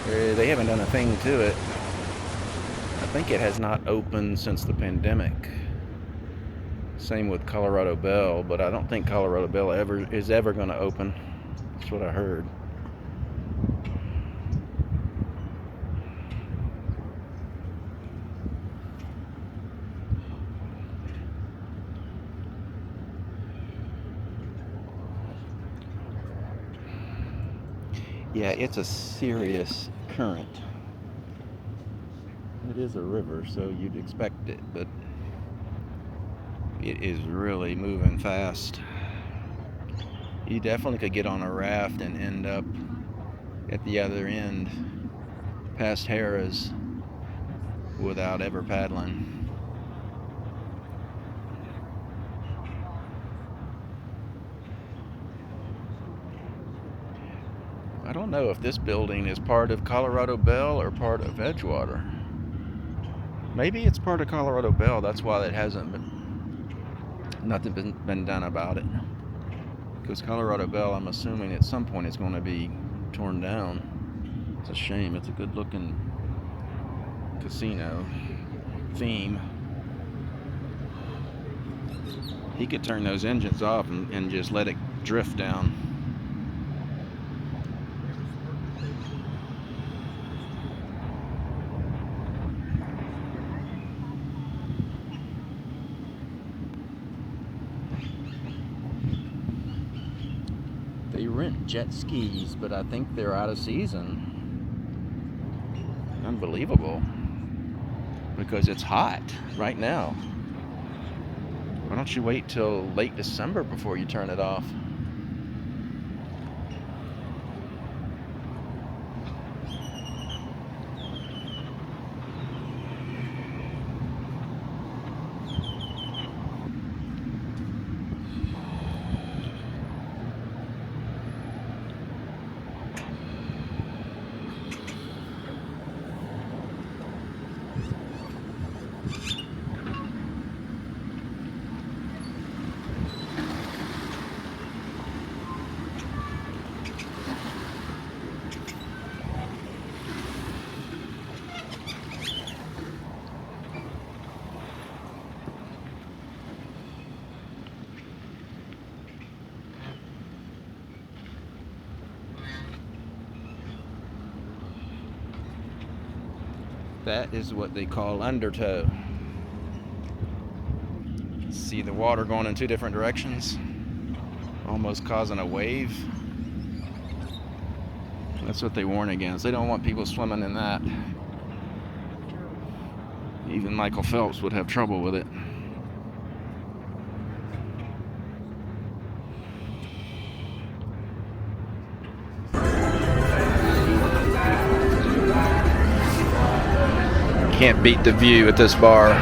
They haven't done a thing to it. I think it has not opened since the pandemic. Same with Colorado Bell, but I don't think Colorado Bell is ever going to open. That's what I heard. Yeah, it's a serious current. It is a river, so you'd expect it, but it is really moving fast. You definitely could get on a raft and end up at the other end, past Harrah's, without ever paddling. I don't know if this building is part of Colorado Bell or part of Edgewater. Maybe it's part of Colorado Bell, that's why it hasn't been done about it. Because Colorado Bell, I'm assuming at some point it's going to be torn down. It's a shame. It's a good looking casino theme. He could turn those engines off and just let it drift down. They rent jet skis, but I think they're out of season. Unbelievable. Because it's hot right now. Why don't you wait till late December before you turn it off? That is what they call undertow. See the water going in two different directions, almost causing a wave. That's what they warn against. They don't want people swimming in that. Even Michael Phelps would have trouble with it. Can't beat the view at this bar.